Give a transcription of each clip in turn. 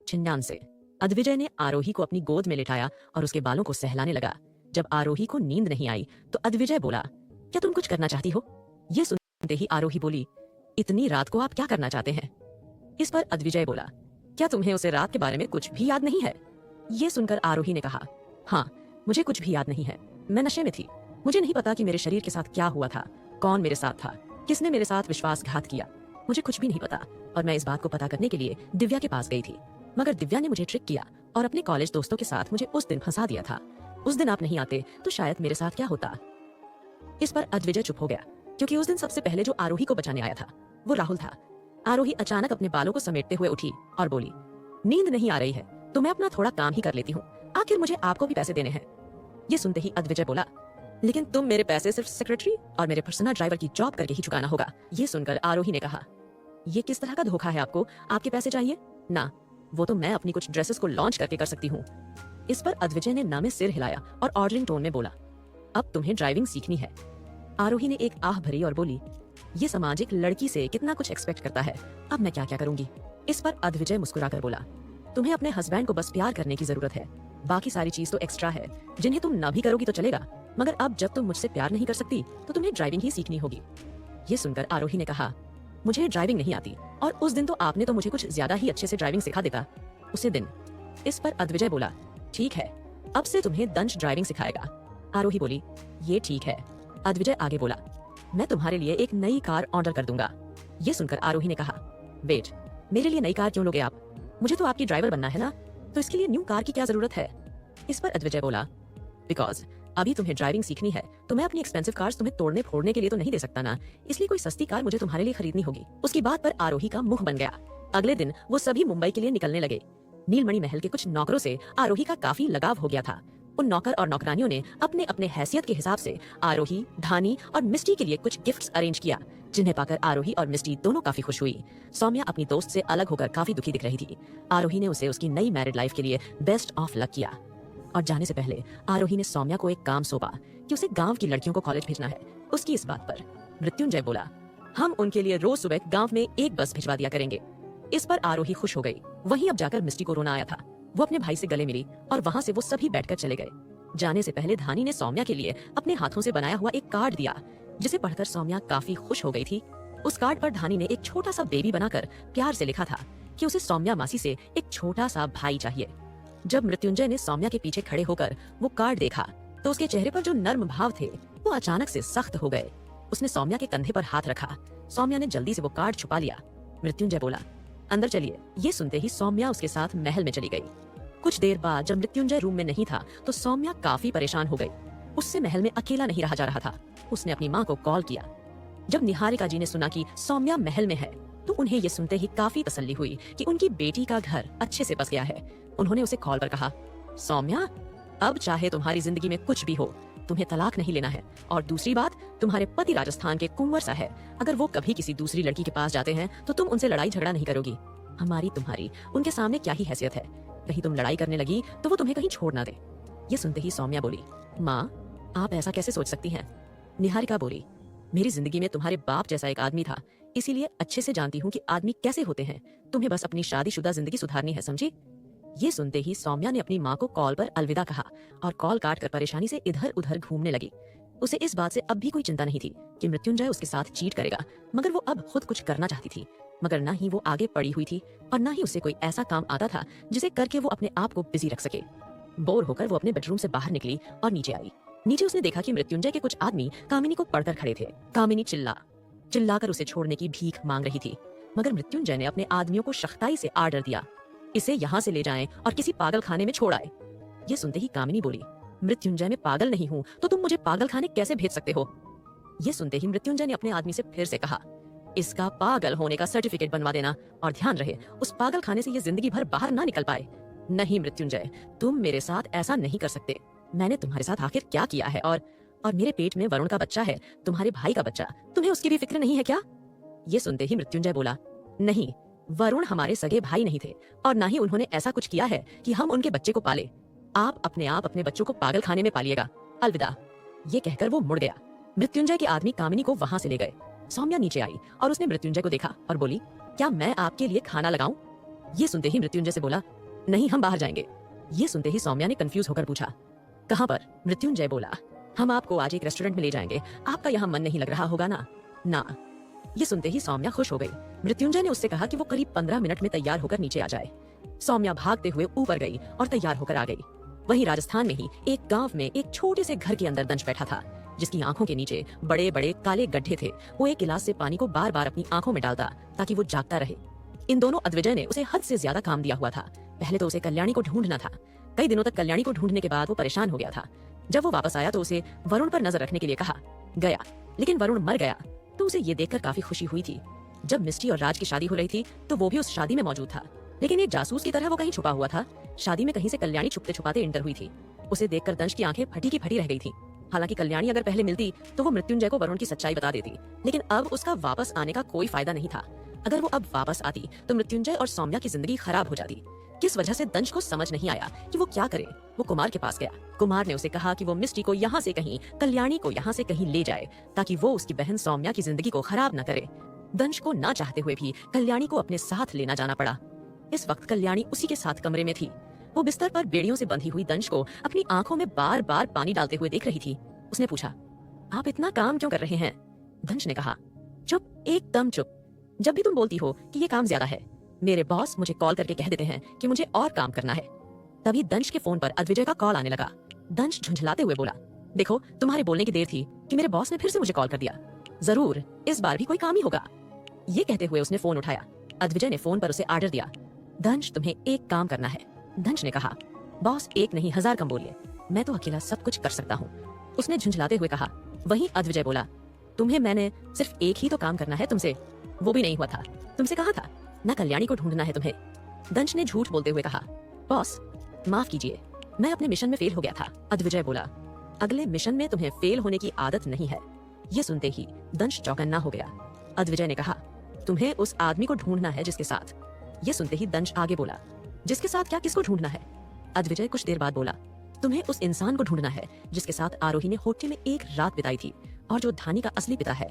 छिंजान से अद्विजय ने आरोही को अपनी गोद में लिटाया और उसके बालों को सहलाने लगा। जब आरोही को नींद नहीं आई तो अद्विजय बोला, क्या तुम कुछ करना चाहती हो? ये सुनते ही आरोही बोली, इतनी रात को आप क्या करना चाहते हैं? इस पर अद्विजय बोला, क्या तुम्हें उसे रात के बारे में कुछ भी याद नहीं है? ये सुनकर आरोही ने कहा, हाँ, मुझे कुछ भी याद नहीं है। मैं नशे में थी। मुझे नहीं पता कि मेरे शरीर के साथ क्या हुआ था, कौन मेरे साथ था, किसने मेरे साथ विश्वासघात किया। मुझे कुछ भी नहीं पता और मैं इस बात को पता करने के लिए दिव्या के पास गई थी, मगर दिव्या ने मुझे ट्रिक किया और अपने कॉलेज दोस्तों के साथ मुझे उस दिन फंसा दिया था। उस दिन आप नहीं आते तो शायद मेरे साथ क्या होता। इस पर अद्विजय चुप हो गया, क्योंकि उस दिन सबसे पहले जो आरोही को बचाने आया था वो राहुल था। आरोही अचानक अपने बालों को समेटते हुए उठी और बोली, नींद नहीं आ रही है तो मैं अपना थोड़ा काम ही कर लेती हूँ, आखिर मुझे आपको भी पैसे देने हैं। ये सुनते ही अद्विजय बोला, लेकिन तुम मेरे पैसे सिर्फ सेक्रेटरी और मेरे पर्सनल ड्राइवर की जॉब करके ही चुकाना होगा। ये सुनकर आरोही ने कहा, ये किस तरह का धोखा है आपको? आपके पैसे चाहिए ना? वो तो मैं अपनी कुछ ड्रेसेस को लॉन्च करके कर सकती हूँ। इस पर अद्विजय ने ना में सिर हिलाया और ऑर्डरिंग टोन में बोला, अब तुम्हें ड्राइविंग सीखनी है। आरोही ने एक आह भरी और बोली, ये समाज एक लड़की से कितना कुछ एक्सपेक्ट करता है, अब मैं क्या क्या करूंगी। इस पर अद्विजय मुस्कुराकर बोला, तुम्हें अपने हस्बैंड को बस प्यार करने की जरूरत है, बाकी सारी चीज तो एक्स्ट्रा है जिन्हें तुम ना भी करोगी तो चलेगा, मगर अब जब तुम मुझसे प्यार नहीं कर सकती तो तुम्हें ड्राइविंग ही सीखनी होगी। ये सुनकर आरोही ने कहा, मुझे ड्राइविंग नहीं आती और उस दिन तो आपने तो मुझे कुछ ज्यादा ही अच्छे से ड्राइविंग सिखा देता उसी दिन। इस पर अद्विजय बोला, ठीक है, अब से तुम्हें दंश ड्राइविंग सिखाएगा। आरोही बोली, ये ठीक है। अद्विजय आगे बोला, मैं तुम्हारे लिए एक नई कार ऑर्डर कर दूंगा। ये सुनकर आरोही ने कहा, वेट, मेरे लिए नई कार क्यों लोगे आप? मुझे तो आपकी ड्राइवर बनना है ना, तो इसके लिए न्यू कार की क्या जरूरत है? इस पर अद्विजय बोला, बिकॉज अभी तुम्हें ड्राइविंग सीखनी है तो मैं अपनी एक्सपेंसिव कार्स तुम्हें तोड़ने फोड़ने के लिए तो नहीं दे सकता ना, इसलिए कोई सस्ती कार मुझे तुम्हारे लिए खरीदनी होगी। उसकी बात पर आरोही का मुंह बन गया। अगले दिन वो सभी मुंबई के लिए निकलने लगे। नीलमणि महल के कुछ नौकरों से आरोही का काफी लगाव हो गया था। उन नौकर और नौकरानियों ने अपने अपने हैसियत के हिसाब से आरोही, धानी और मिस्टी के लिए कुछ गिफ्ट्स अरेंज किया, जिन्हें पाकर आरोही और मिस्टी दोनों काफी खुश हुई। सौम्या अपनी दोस्त से अलग होकर काफी दुखी दिख रही थी। आरोही ने उसे उसकी नई मैरिड लाइफ के लिए बेस्ट ऑफ लक किया और जाने से पहले आरोही ने सौम्या को एक काम सौंपा कि उसे गांव की लड़कियों को कॉलेज भेजना है। उसकी इस बात पर मृत्युंजय बोला, हम उनके लिए रोज सुबह गांव में एक बस भिजवा दिया करेंगे। इस पर आरोही खुश हो गई। वहीं अब जाकर मिस्टी को रोना आया था। वो अपने भाई से गले मिली और वहां से वो सभी बैठकर चले गए। जाने से पहले धानी ने सौम्या के लिए अपने हाथों से बनाया हुआ एक कार्ड दिया, जिसे पढ़कर सौम्या काफी खुश हो गई थी। उस कार्ड पर धानी ने एक छोटा सा बेबी बनाकर प्यार से लिखा था कि उसे सौम्या मासी से एक छोटा सा भाई चाहिए। जब मृत्युंजय ने सौम्या के पीछे खड़े होकर वो कार्ड देखा तो उसके चेहरे पर जो नर्म भाव थे वो अचानक से सख्त हो गए। उसने सौम्या के कंधे पर हाथ रखा। सौम्या ने जल्दी से वो कार्ड छुपा लिया। मृत्युंजय बोला, अंदर चलिए। ये सुनते ही सौम्या उसके साथ महल में चली गई। कुछ देर बाद जब मृत्युंजय रूम में नहीं था तो सौम्या काफी परेशान हो गई। उससे महल में अकेला नहीं रहा जा रहा था। उसने अपनी माँ को कॉल किया। जब निहारिका जी ने सुना कि सौम्या महल में है तो उन्हें ये सुनते ही काफी तसल्ली हुई कि उनकी बेटी का घर अच्छे से बस गया है। उन्होंने उसे कॉल पर कहा, सौम्या, अब चाहे तुम्हारी जिंदगी में कुछ भी हो, तुम्हें तलाक नहीं लेना है। और दूसरी बात, तुम्हारे पति राजस्थान के कुंवर सा है, अगर वो कभी किसी दूसरी लड़की के पास जाते हैं तो तुम उनसे लड़ाई झगड़ा नहीं करोगी। हमारी तुम्हारी उनके सामने क्या ही हैसियत है, कहीं तुम लड़ाई करने लगी तो वो तुम्हें कहीं छोड़ ना दे। ये सुनते ही सौम्या बोली, माँ, आप ऐसा कैसे सोच सकती हैं? निहारिका बोली, मेरी जिंदगी में तुम्हारे बाप जैसा एक आदमी था, इसीलिए अच्छे से जानती हूँ कि आदमी कैसे होते हैं। तुम्हें बस अपनी शादीशुदा जिंदगी सुधारनी है, समझी? ये सुनते ही सौम्या ने अपनी माँ को कॉल पर अलविदा कहा और कॉल काट कर परेशानी से इधर उधर घूमने लगी। उसे इस बात से अब भी कोई चिंता नहीं थी कि मृत्युंजय उसके साथ चीट करेगा, मगर वो अब खुद कुछ करना चाहती थी। मगर ना ही वो आगे पड़ी हुई थी और ना ही उसे कोई ऐसा काम आता था जिसे करके वो अपने आप को बिजी रख सके। बोर होकर वो अपने बेडरूम से बाहर निकली और नीचे आई। नीचे उसने देखा कि मृत्युंजय के कुछ आदमी कामिनी को पढ़कर खड़े थे। कामिनी चिल्लाकर उसे छोड़ने की भीख मांग रही थी, मगर मृत्युंजय ने अपने आदमियों को सख्ताई से आर्डर दिया, इसे यहाँ से ले जाएं और किसी पागल खाने में छोड़ आए। ये सुनते ही कामिनी बोली, मृत्युंजय, मैं पागल नहीं हूँ तो तुम मुझे पागल खाने कैसे भेज सकते हो? ये सुनते ही मृत्युंजय ने अपने आदमी से फिर से कहा, इसका पागल होने का सर्टिफिकेट बनवा देना और ध्यान रहे उस पागल खाने से ये जिंदगी भर बाहर ना निकल पाए। नहीं मृत्युंजय, तुम मेरे साथ ऐसा नहीं कर सकते। मैंने तुम्हारे साथ आखिर क्या किया है? और मेरे पेट में वरुण का बच्चा है, तुम्हारे भाई का बच्चा, तुम्हें उसकी भी फिक्र नहीं है क्या? ये सुनते ही मृत्युंजय बोला, नहीं, वरुण हमारे सगे भाई नहीं थे और ना ही उन्होंने ऐसा कुछ किया है कि हम उनके बच्चे को पाले। आप अपने बच्चों को पागल खाने में पालिएगा। अलविदा। ये कहकर वो मुड़ गया। मृत्युंजय के आदमी कामिनी को वहां से ले गए। सौम्या नीचे आई और उसने मृत्युंजय को देखा और बोली, क्या मैं आपके लिए खाना लगाऊं? ये सुनते ही मृत्युंजय से बोला, नहीं, हम बाहर जाएंगे। ये सुनते ही सौम्या ने कंफ्यूज होकर पूछा, कहां पर? मृत्युंजय बोला, हम आपको आज एक रेस्टोरेंट में ले जाएंगे, आपका यहाँ मन नहीं लग रहा होगा ना? ना। ये सुनते ही सौम्या खुश हो गई। मृत्युंजय ने उससे कहा कि वो करीब 15 मिनट में तैयार होकर नीचे आ जाए। सौम्या भागते हुए ऊपर गई और तैयार होकर आ गई। वहीं राजस्थान में ही एक गांव में एक छोटे से घर के अंदर दंश बैठा था, जिसकी आंखों के नीचे बड़े बड़े काले गड्ढे थे। वो एक गिलास से पानी को बार बार अपनी आंखों में डालता ताकि वो जागता रहे। इन दोनों अद्विजय ने उसे हद से ज्यादा काम दिया हुआ था। पहले तो उसे कल्याणी को ढूंढना था। कई दिनों तक कल्याणी को ढूंढने के बाद वो परेशान हो गया था। जब वो वापस आया तो उसे वरुण पर नजर रखने के लिए कहा गया, लेकिन वरुण मर गया तो उसे ये देखकर काफी खुशी हुई थी। जब मिस्टी और राज की शादी हो रही थी तो वो भी उस शादी में मौजूद था, लेकिन एक जासूस की तरह वो कहीं छुपा हुआ था। शादी में कहीं से कल्याणी छुपते छुपाते इंटर हुई थी। उसे देखकर दंश की आंखें फटी की फटी रह गई थी। हालांकि कल्याणी अगर पहले मिलती तो वो मृत्युंजय को वरुण की सच्चाई बता देती, लेकिन अब उसका वापस आने का कोई फायदा नहीं था। अगर वो अब वापस आती तो मृत्युंजय और सौम्या की जिंदगी खराब हो जाती। किस वजह से दंश को समझ नहीं आया कि वो क्या करे। वो कुमार के पास गया। कुमार ने उसे कहा कि वो मिस्टी को यहाँ से कहीं, कल्याणी को यहाँ से कहीं ले जाए ताकि वो उसकी बहन सौम्या की जिंदगी को खराब न करे। दंश को ना चाहते हुए भी कल्याणी को अपने साथ लेना जाना पड़ा। इस वक्त कल्याणी उसी के साथ कमरे में थी। वो बिस्तर पर बेड़ियों से बंधी हुई दंश को अपनी आंखों में बार बार पानी डालते हुए देख रही थी। उसने पूछा, आप इतना काम क्यों कर रहे हैं? दंश ने कहा, चुप, एकदम चुप। जब भी तुम बोलती हो कि ये काम ज्यादा है, मेरे बॉस मुझे कॉल करके कह देते हैं कि मुझे और काम करना है। तभी दंश के फोन पर अद्विजय का कॉल आने लगा। दंश झुंझलाते हुए बोला, देखो, तुम्हारे बोलने की देर थी कि मेरे बॉस ने फिर से मुझे कॉल कर दिया। जरूर इस बार भी कोई काम ही होगा। ये कहते हुए उसने फोन उठाया। अद्विजय ने फोन पर उसे आर्डर दिया, दंश तुम्हें एक काम करना है। दंश ने कहा, बॉस एक नहीं 1000 कम बोलिए, मैं तो अकेला सब कुछ कर सकता हूँ। उसने झुंझलाते हुए कहा। वहीं अद्विजय बोला, तुम्हें मैंने सिर्फ एक ही तो काम करना है तुमसे, वो भी नहीं हुआ था। तुमसे कहा था ना कल्याणी को ढूंढना है तुम्हें। दंश ने झूठ बोलते हुए कहा, बॉस माफ कीजिए, मैं अपने मिशन में फेल हो गया था। अद्विजय बोला, अगले मिशन में तुम्हें फेल होने की आदत नहीं है। ये सुनते ही दंश चौकन्ना हो गया। अद्विजय ने कहा, तुम्हें उस आदमी को ढूंढना है जिसके साथ। ये सुनते ही दंश आगे बोला, जिसके साथ क्या, किसको ढूंढना है? अद्विजय कुछ देर बाद बोला, तुम्हें उस इंसान को ढूंढना है जिसके साथ आरोही ने होटल में एक रात बिताई थी और जो धानी का असली पिता है।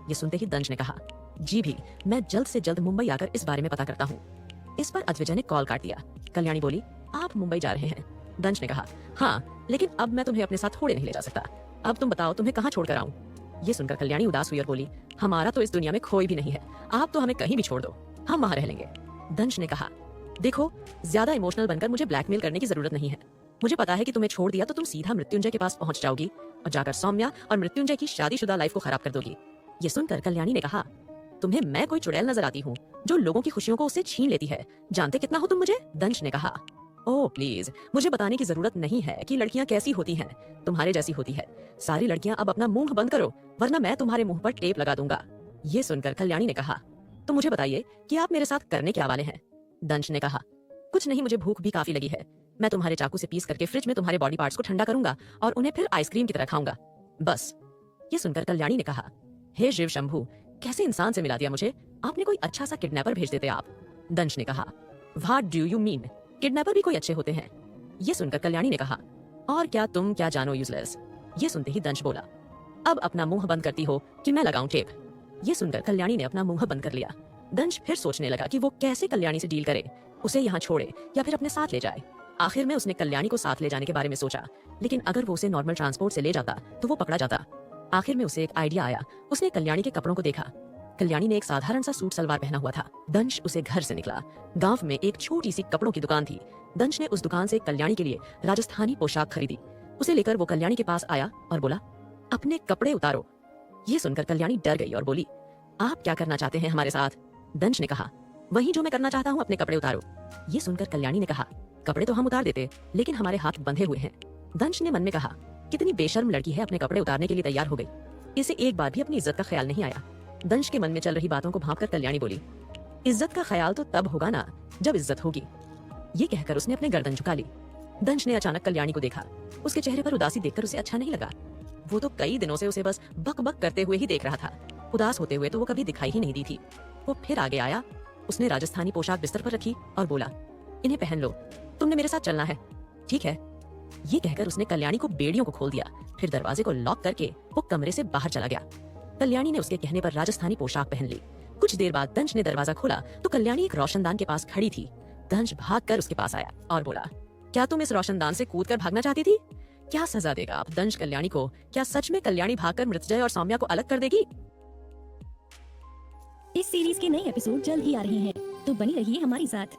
ये सुनते ही दंश ने कहा, जी भी, मैं जल्द से जल्द मुंबई आकर इस बारे में पता करता हूँ। इस पर अद्विजय ने कॉल काट दिया। कल्याणी बोली, आप मुंबई जा रहे हैं? दंश ने कहा, हाँ, लेकिन अब मैं तुम्हें अपने साथ थोड़े नहीं ले जा सकता। अब तुम बताओ, तुम्हें कहाँ छोड़कर आऊं? ये सुनकर कल्याणी उदास हुई और बोली, हमारा तो इस दुनिया में कोई भी नहीं है, आप तो हमें कहीं भी छोड़ दो, हम वहां रह लेंगे। दंश ने कहा, देखो, ज्यादा इमोशनल बनकर मुझे ब्लैकमेल करने की जरूरत नहीं है। मुझे पता है कि तुम्हें छोड़ दिया तो तुम सीधा मृत्युंजय के पास पहुंच जाओगी और जाकर सौम्या और मृत्युंजय की शादीशुदा लाइफ को खराब कर दोगी। ये सुनकर कल्याणी ने कहा, तुम्हें मैं कोई चुड़ैल नजर आती हूँ जो लोगों की खुशियों को उससे छीन लेती है? जानते कितना हो तुम मुझे? दंश ने कहा, ओह प्लीज, मुझे बताने की जरूरत नहीं है कि लड़कियां कैसी होती हैं, तुम्हारे जैसी होती है। सारी लड़कियां अब अपना मुंह बंद करो, वरना मैं तुम्हारे मुंह पर टेप लगा दूंगा। ये सुनकर कल्याणी ने कहा, तो मुझे बताइए कि आप मेरे साथ करने क्या वाले हैं? दंश ने कहा, कुछ नहीं, मुझे भूख भी काफी लगी है। मैं तुम्हारे चाकू से पीस करके फ्रिज में तुम्हारे बॉडी पार्ट्स को ठंडा करूंगा और उन्हें फिर आइसक्रीम की तरह खाऊंगा, बस। ये सुनकर कल्याणी ने कहा, हे शिव शंभू, कैसे इंसान से मिला दिया मुझे, आपने कोई अच्छा सा किडनैपर भेज देते आप। दंश ने कहा, what do you mean, kidnapper भी कोई अच्छे होते हैं? ये सुनकर कल्याणी ने कहा, और क्या तुम क्या जानो यूजलेस। ये सुनते ही दंश बोला, अब अपना मुंह बंद करती हो कि मैं लगाऊं टेप? ये सुनकर कल्याणी ने अपना मुंह बंद कर लिया। दंश फिर सोचने लगा कि वो कैसे कल्याणी से डील करे, उसे यहाँ छोड़े या फिर अपने साथ ले जाए। आखिर में उसने कल्याणी को साथ ले जाने के बारे में सोचा, लेकिन अगर वो उसे नॉर्मल ट्रांसपोर्ट से ले जाता तो वो पकड़ा जाता। आखिर में उसे एक आइडिया आया। उसने कल्याणी के कपड़ों को देखा। कल्याणी ने एक साधारण सा सूट सलवार पहना हुआ था। दंश उसे घर से निकला। गांव में एक छोटी सी कपड़ों की दुकान थी। दंश ने उस दुकान से कल्याणी के लिए राजस्थानी पोशाक खरीदी। उसे लेकर वो कल्याणी के पास आया और बोला, अपने कपड़े उतारो। ये सुनकर कल्याणी डर गई और बोली, आप क्या करना चाहते हैं हमारे साथ? दंश ने कहा, वही जो मैं करना चाहता हूँ, अपने कपड़े उतारो। ये सुनकर कल्याणी ने कहा, कपड़े तो हम उतार देते, लेकिन हमारे हाथ बंधे हुए हैं। दंश ने मन में कहा, कितनी बेशर्म लड़की है, अपने कपड़े उतारने के लिए तैयार हो गई। इसे एक बार भी अपनी इज्जत का ख्याल नहीं आया। दंश के मन में चल रही बातों को भांपकर कल्याणी बोली, इज्जत का ख्याल तो तब होगा ना जब इज्जत होगी। ये कहकर उसने अपने गर्दन झुका ली। दंश ने अचानक कल्याणी को देखा। उसके चेहरे पर उदासी देखकर उसे अच्छा नहीं लगा। वो तो कई दिनों से उसे बस बक बक करते हुए ही देख रहा था। उदास होते हुए तो वो कभी दिखाई ही नहीं दी थी। वो फिर आगे आया। उसने राजस्थानी पोशाक बिस्तर पर रखी और बोला, इन्हें पहन लो, तुमने मेरे साथ चलना है, ठीक है? ये कहकर उसने कल्याणी को बेड़ियों को खोल दिया। फिर दरवाजे को लॉक करके वो कमरे से बाहर चला गया। कल्याणी ने उसके कहने पर राजस्थानी पोशाक पहन ली। कुछ देर बाद दंश ने दरवाजा खोला तो कल्याणी एक रोशनदान के पास खड़ी थी। दंश भागकर उसके पास आया और बोला, क्या तुम इस रोशनदान से कूदकर भागना चाहती थी? क्या सजा देगा आप दंश कल्याणी को? क्या सच में कल्याणी भागकर मृत्युंजय और सौम्या को अलग कर देगी? इस सीरीज के नए एपिसोड जल्द ही आ रहे हैं, तो बनी रहिए हमारे साथ।